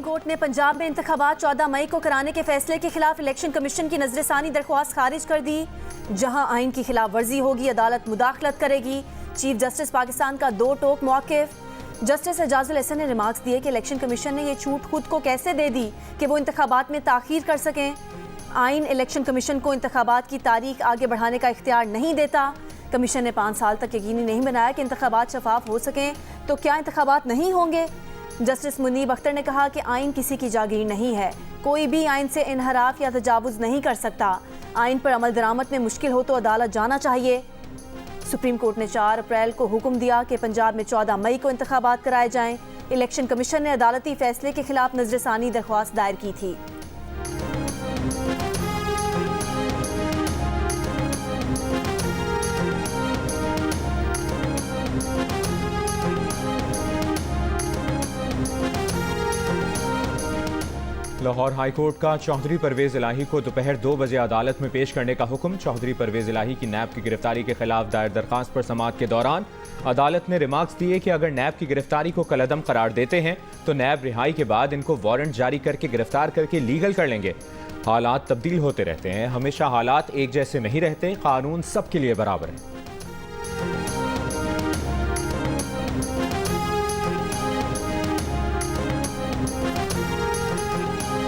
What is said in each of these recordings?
Supreme court ने पंजाब में इंतखाबात 14 मई को कराने के फैसले के खिलाफ इलेक्शन कमीशन की नजरसानी दरख्वास्त खारिज कर दी। जहां आइन की खिलाफ वर्जी होगी, अदालत मुदाखलत करेगी। चीफ जस्टिस पाकिस्तान का दो टोक मौक़िफ़। जस्टिस एजाजुल हसन ने रिमार्क्स दिए कि इलेक्शन कमीशन ने यह छूट खुद को कैसे दे दी कि वो इंतखाबात में ताख़ीर कर सकें। आइन इलेक्शन कमीशन को इंतखाबात की तारीख आगे बढ़ाने का इख्तियार नहीं देता। कमीशन ने 5 साल तक यकीनी नहीं बनाया कि इंतखाबात शफाफ हो सकें, तो क्या इंतखाबात नहीं होंगे? जस्टिस मुनीब अख्तर ने कहा कि आइन किसी की जागीर नहीं है, कोई भी आइन से इनहराफ या तजावुज़ नहीं कर सकता। आइन पर अमल दरामद में मुश्किल हो तो अदालत जाना चाहिए। सुप्रीम कोर्ट ने 4 अप्रैल को हुक्म दिया कि पंजाब में 14 मई को इंतखाबात कराए जाएं। इलेक्शन कमीशन ने अदालती फैसले के खिलाफ नजरसानी दरख्वास्त दायर की थी। लाहौर हाई कोर्ट का चौधरी परवेज इलाही को दोपहर 2 बजे अदालत में पेश करने का हुक्म। चौधरी परवेज इलाही की नैब की गिरफ्तारी के खिलाफ दायर दरखास्त पर समाअत के दौरान अदालत ने रिमार्क्स दिए कि अगर नैब की गिरफ्तारी को कलअदम करार देते हैं तो नैब रिहाई के बाद इनको वारंट जारी करके गिरफ्तार करके लीगल कर लेंगे। हालात तब्दील होते रहते हैं, हमेशा हालात एक जैसे नहीं रहते, कानून सबके लिए बराबर है।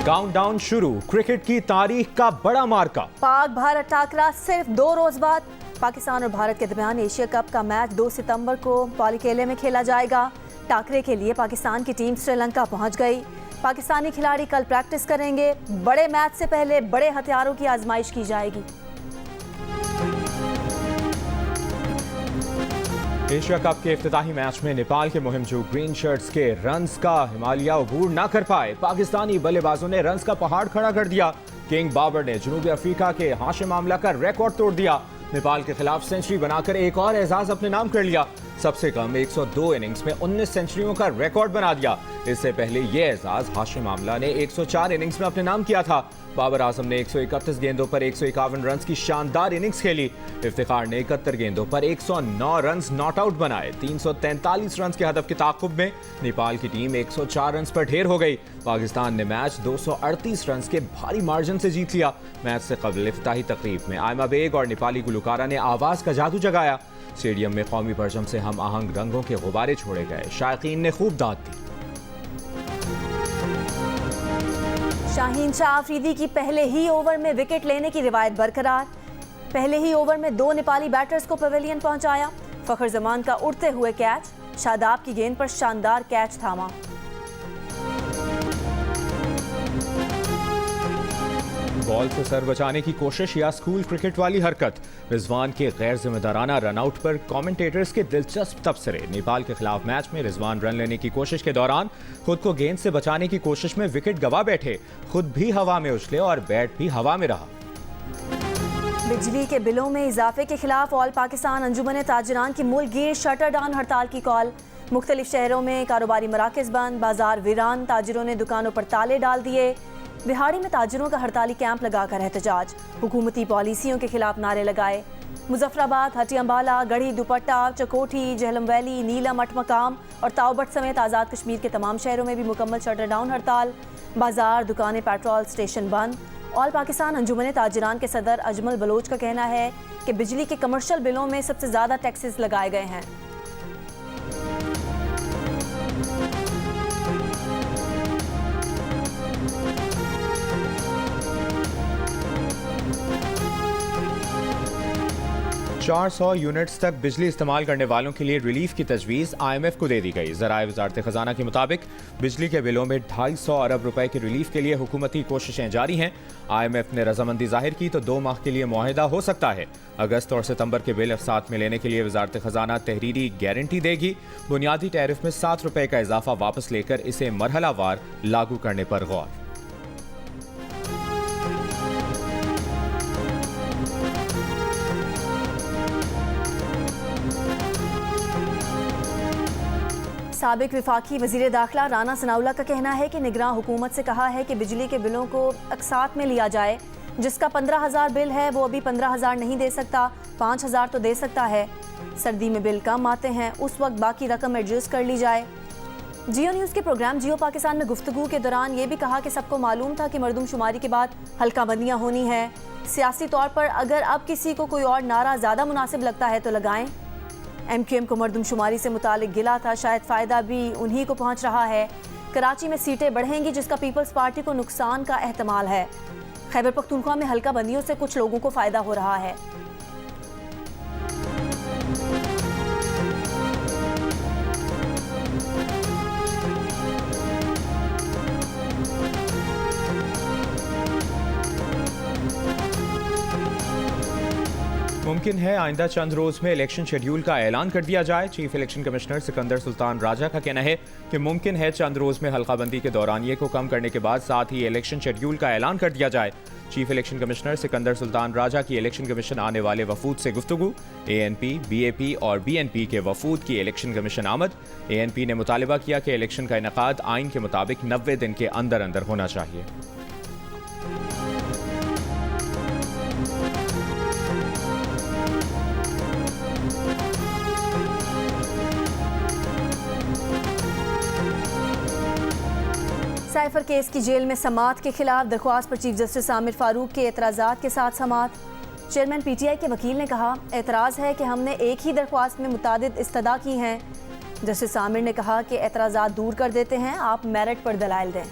काउंटडाउन शुरू, क्रिकेट की तारीख का बड़ा मार्का। पाक भारत टाकरा सिर्फ 2 रोज बाद। पाकिस्तान और भारत के दरमियान एशिया कप का मैच 2 सितंबर को पालीकेले में खेला जाएगा। टाकरे के लिए पाकिस्तान की टीम श्रीलंका पहुंच गई। पाकिस्तानी खिलाड़ी कल प्रैक्टिस करेंगे। बड़े मैच से पहले बड़े हथियारों की आजमाइश की जाएगी। एशिया कप के इफ्तिताही मैच में नेपाल के मुहिमजू ग्रीन शर्ट्स के रन्स का हिमालय अबूर ना कर पाए। पाकिस्तानी बल्लेबाजों ने रन्स का पहाड़ खड़ा कर दिया। किंग बाबर ने जनूबी अफ्रीका के हाशिम आमला का रिकॉर्ड तोड़ दिया। नेपाल के खिलाफ सेंचुरी बनाकर एक और एजाज अपने नाम कर लिया। सबसे कम 102 इनिंग्स में 19 सेंचुरियों का रिकॉर्ड बना दिया। इससे पहले ये एजाज हाशिम आमला ने 104 इनिंग्स में अपने नाम किया था। बाबर आजम ने 131 गेंदों पर 151 रन की शानदार इनिंग्स खेली। इफ्तिखार ने 71 गेंदों पर 109 रन नॉट आउट बनाए। 343 रन के हदफ के ताक़ुब में नेपाल की टीम 104 रन पर ढेर हो गई। पाकिस्तान ने मैच 238 रन के भारी मार्जिन से जीत लिया। मैच से कबल इफ्तिताही तकरीब में आयमा बेग और नेपाली गुलकारा ने आवाज का जादू जगाया। स्टेडियम में कौमी परचम से हम आहंग रंगों के गुब्बारे छोड़े गए। शायकीन ने खूब दाद दी। शाहीन शाह आफरीदी की पहले ही ओवर में विकेट लेने की रिवायत बरकरार। पहले ही ओवर में 2 नेपाली बैटर्स को पवेलियन पहुंचाया। फखर जमान का उड़ते हुए कैच, शादाब की गेंद पर शानदार कैच थामा। बॉल से सर बचाने की कोशिश या स्कूल क्रिकेट वाली हरकत। रिजवान के गैर जिम्मेदाराना रनआउट पर कमेंटेटर्स के दिलचस्प तबसरे। नेपाल के खिलाफ मैच में रिजवान रन लेने की कोशिश के दौरान खुद को गेंद से बचाने की कोशिश में विकेट गवा बैठे। खुद भी हवा में उछले और बैट भी हवा में रहा। बिजली के बिलों में इजाफे के खिलाफ ऑल पाकिस्तान अंजुमन ताजिरान की मुल्कगीर शटर डाउन हड़ताल की कॉल। मुख्तलिफ शहरों में कारोबारी मराकज बंद, बाजार वीरान, ताजिरों ने दुकानों पर ताले डाल दिए। बिहाड़ी में ताजिरों का हड़ताली कैंप लगाकर एहतजाज, हुकूमती पॉलिसियों के खिलाफ नारे लगाए। मुजफ्फराबाद, हटियाम्बाला, गढ़ी दुपट्टा, चकोठी, जहलम वैली, नीलम, अटमकाम और ताओबट समेत आज़ाद कश्मीर के तमाम शहरों में भी मुकम्मल शटर डाउन हड़ताल। बाजार, दुकानें, पेट्रोल स्टेशन बंद। ऑल पाकिस्तान अंजुमन ताजिरान के सदर अजमल बलोच का कहना है कि बिजली के कमर्शियल बिलों में सबसे ज़्यादा टैक्सेस लगाए गए हैं। चार 100 यूनिट्स तक बिजली इस्तेमाल करने वालों के लिए रिलीफ की तजवीज़ IMF को दे दी गई। ज़राए वज़ारत ख़जाना के मुताबिक बिजली के बिलों में 250 अरब रुपए की रिलीफ के लिए हुकूमती कोशिशें जारी हैं। IMF ने रजामंदी जाहिर की तो 2 माह के लिए मुआहिदा हो सकता है। अगस्त और सितंबर के बिल साथ में लेने के लिए वज़ारत ख़जाना तहरीरी गारंटी देगी। बुनियादी टैरिफ में 7 रुपए का इजाफा वापस लेकर इसे मरहलावार लागू करने पर गौर। साबिक विफाकी वज़ीर दाखिला राना सनाउल्लाह का कहना है कि निगरान हुकूमत से कहा है कि बिजली के बिलों को अक़सात में लिया जाए। जिसका 15,000 बिल है वो अभी 15,000 नहीं दे सकता, 5,000 तो दे सकता है। सर्दी में बिल कम आते हैं, उस वक्त बाकी रकम एडजस्ट कर ली जाए। जियो न्यूज़ के प्रोग्राम जियो पाकिस्तान में गुफ्तगू के दौरान ये भी कहा कि सबको मालूम था कि मरदमशुमारी के बाद हल्का बंदियाँ होनी है। सियासी तौर पर अगर अब किसी को कोई और नारा ज़्यादा मुनासिब लगता है तो लगाएं। MQM को मरदमशुमारी से मुतालिक गिला था, शायद फ़ायदा भी उन्हीं को पहुँच रहा है। कराची में सीटें बढ़ेंगी जिसका पीपल्स पार्टी को नुकसान का एहतमाल है। खैबर पख्तूनख्वा में हल्का बंदियों से कुछ लोगों को फ़ायदा हो रहा है। मुमकिन है आइंदा चंद रोज में इलेक्शन शेड्यूल का ऐलान कर दिया जाए। Chief election commissioner Sikandar Sultan Raja का कहना है कि मुमकिन है चंद रोज में हल्काबंदी के दौरानिये को कम करने के बाद साथ ही इलेक्शन शेड्यूल का ऐलान कर दिया जाए। Chief election commissioner Sikandar Sultan Raja की इलेक्शन कमीशन आने वाले वफूद से गुफ्तगू। ANP, BAP और BNP के वफूद की इलेक्शन कमीशन आमद। ANP ने मुतालिबा किया कि इलेक्शन का इनेकाद आइन के मुताबिक 90 दिन के अंदर अंदर होना चाहिए। साइफर केस की जेल में समात के खिलाफ दरख्वास्त पर चीफ जस्टिस आमिर फारूक के एतराज़ात के साथ समात। चेयरमैन PTI के वकील ने कहा, एतराज़ है कि हमने एक ही दरख्वास्त में मुतादिद इस्तदा की हैं। जस्टिस आमिर ने कहा कि एतराज़ात दूर कर देते हैं, आप मेरिट पर दलाइल दें।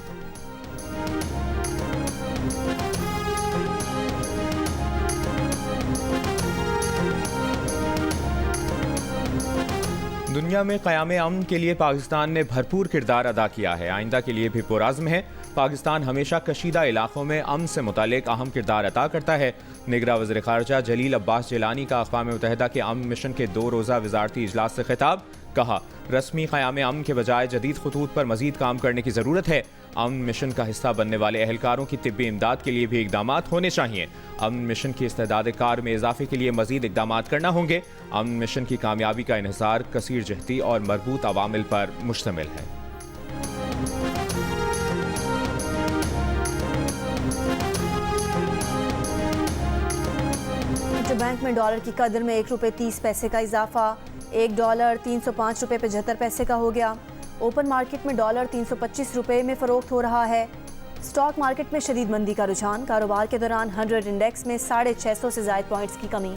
दुनिया में क़याम अमन के लिए पाकिस्तान ने भरपूर किरदार अदा किया है। आइंदा के लिए भी पुराज़्म है। पाकिस्तान हमेशा कशीदा इलाकों में अमन से मुतालिक अहम किरदार अदा करता है। निगरां वज़ीर ख़ारजा जलील अब्बास जिलानी का अक़वाम मुत्तहिदा के अमन मिशन के 2 रोज़ा वज़ारती इजलास से खिताब। कहा, रस्मी क़याम अमन के बजाय जदीद खतूत पर मज़ीद काम करने की ज़रूरत है। अमन मिशन का हिस्सा बनने वाले अहलकारों की तिब्बी इमदाद के लिए भी इक़दामात होने चाहिए। अमन मिशन की इस्तेदाद कार में इजाफे के लिए मज़ीद इक़दामात करना होंगे। अमन मिशन की कामयाबी का इन्हिसार कसीर जहती और मरबूत अवामिल पर मुश्तमिल है। बैंक में डॉलर की कदर में 1 रुपये 30 पैसे का इजाफा। $1 305 रुपये 75 पैसे का हो गया। ओपन मार्केट में डॉलर 325 रुपये में फरोख्त हो रहा है। स्टॉक मार्केट में शदीद मंदी का रुझान। कारोबार के दौरान 100 इंडेक्स में 650 से ज़ायद पॉइंट्स की कमी।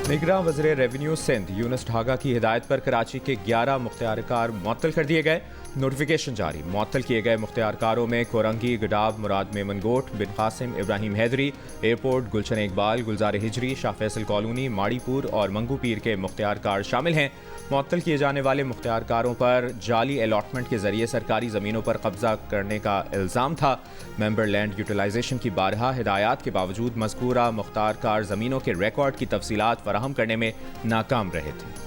निगरां वज़ीर रेवेन्यू सिंध यूनुस ढागा की हिदायत पर कराची के 11 मुख्तियारकार मुअत्तल कर दिए गए। नोटिफिकेशन जारी। मुअत्तल किए गए मुख्तियारकारों में कोरंगी, गडाब, मुराद मेमनगोट, बिन कासिम, इब्राहिम हैदरी, एयरपोर्ट, गुलशन इकबाल, गुलजार हिजरी, शाह फैसल कॉलोनी, माड़ीपुर और मंगू पीर के मुख्तियारकार शामिल हैं। मुअत्तल किए जाने वाले मुख्तियारकारों पर जाली अलॉटमेंट के जरिए सरकारी ज़मीनों पर कब्जा करने का इल्ज़ाम था। मेंबर लैंड यूटिलाइजेशन की 12 हिदायत के बावजूद मज़कूरा मुख्तियारकार ज़मीनों के रिकॉर्ड की तफसीलात फराहम करने में नाकाम रहे थे।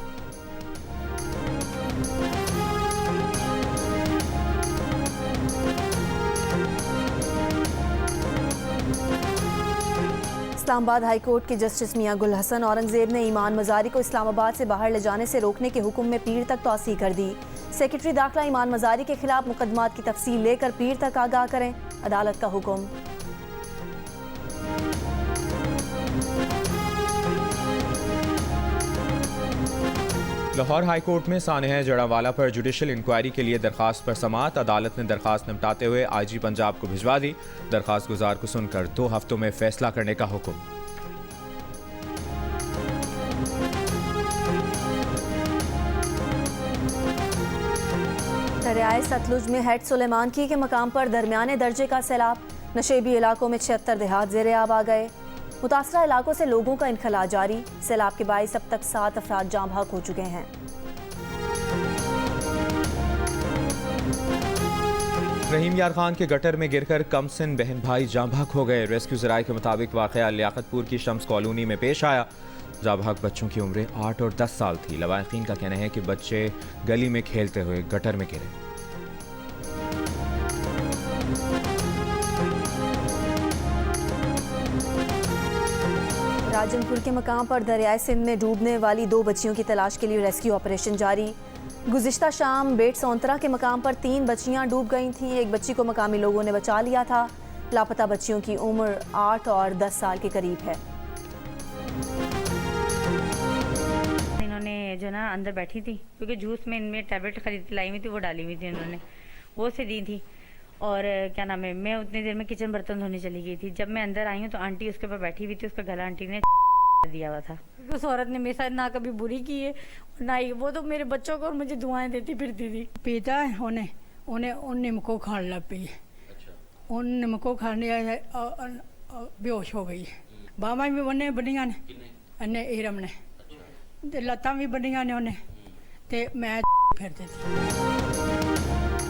इस्लामाबाद हाई कोर्ट के जस्टिस मियां गुल हसन औरंगजेब ने ईमान मजारी को इस्लामाबाद से बाहर ले जाने से रोकने के हुक्म में पीर तक तौसी कर दी। सेक्रेटरी दाखिला ईमान मजारी के खिलाफ मुकदमात की तफसील लेकर पीर तक आगाह करें, अदालत का हुक्म। लाहौर हाई कोर्ट में सानह जड़ावाला पर जुडिशल इंक्वायरी के लिए दरखास्त पर समात। अदालत ने दरखास्त निपटाते हुए IG पंजाब को भिजवा दी। दरखास्त गुजार को सुनकर 2 हफ्तों में फैसला करने का हुक्म। दरियाए सतलुज में हेड सुलेमानकी के मकाम पर दरमियाने दर्जे का सैलाब। नशेबी इलाकों में 76 देहात ज़ेरे आब आ गए। मुतासरा इलाकों से लोगों का इनखला जारी। सैलाब के बाइस अब तक 7 अफराद जाँ बहक हो चुके हैं। रहीम यार खान के गटर में गिरकर कमसिन बहन भाई जाँ बहक हो गए। रेस्क्यू ज़राए के मुताबिक वाक़या लियाकतपुर की शम्स कॉलोनी में पेश आया। जाँ बहक बच्चों की उम्रें 8 और 10 साल थी। लवाहिकीन का कहना है कि बच्चे गली में खेलते हुए गटर में गिरे। राजनपुर के मकाम पर दरियाए सिंध में डूबने वाली 2 बच्चियों की तलाश के लिए रेस्क्यू ऑपरेशन जारी। गुज़िश्ता शाम बेट सौंतरा के मकाम पर 3 बच्चियां डूब गई थीं। एक बच्ची को मकामी लोगों ने बचा लिया था। लापता बच्चियों की उम्र 8 और 10 साल के करीब है। इन्होंने जो ना अंदर बैठी थी, क्योंकि जूस में इनमें टैबलेट खरीद लाई हुई थी, वो डाली हुई थी इन्होंने, वो से दी थी। और क्या नाम है, मैं उतनी देर में किचन बर्तन धोने चली गई थी। जब मैं अंदर आई हूँ तो आंटी उसके ऊपर बैठी हुई थी, उसका गला आंटी ने दिया हुआ था। उस औरत ने मेरे साथ ना कभी बुरी की है ना ही, वो तो मेरे बच्चों को और मुझे दुआएं देती फिरती थी। पीता है उन्हें उन निमको खाने लग पी। उन निमको खाने बेहोश हो गई। बाबा भी बने बड़िया ने इरम ने ते लत्तां भी बड़िया ने उन्हें ते मैं फिरती थी।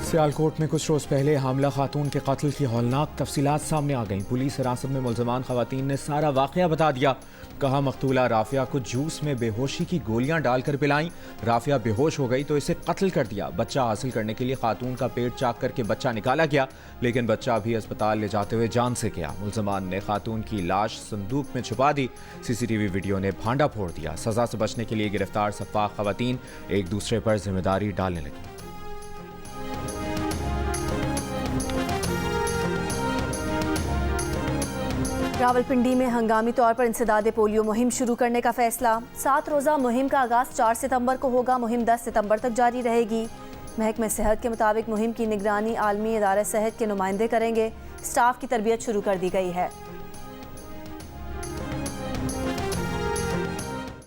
सियालकोट में कुछ रोज पहले हामला खातून के कत्ल की हौलनाक तफसीलात सामने आ गईं। पुलिस हिरासत में मुलजमान खवातीन ने सारा वाकया बता दिया। कहा मकतूला राफिया को जूस में बेहोशी की गोलियां डालकर पिलाईं। राफिया बेहोश हो गई तो इसे कत्ल कर दिया। बच्चा हासिल करने के लिए खातून का पेट चाक करके बच्चा निकाला गया, लेकिन बच्चा भी अस्पताल ले जाते हुए जान से गया। मुलजमान ने खातून की लाश संदूक में छुपा दी। सीसीटीवी वीडियो ने भांडा फोड़ दिया। सजा से बचने के लिए गिरफ्तार सफाक खवातीन एक दूसरे पर जिम्मेदारी डालने लगी। रावलपिंडी में हंगामी तौर पर इंसदाद पोलियो मुहिम शुरू करने का फैसला। 7 रोज़ा मुहिम का आगाज़ 4 सितंबर को होगा। मुहिम 10 सितंबर तक जारी रहेगी। महकमे सेहत के मुताबिक मुहिम की निगरानी आलमी इदारे सेहत के नुमाइंदे करेंगे। स्टाफ की तरबियत शुरू कर दी गई है।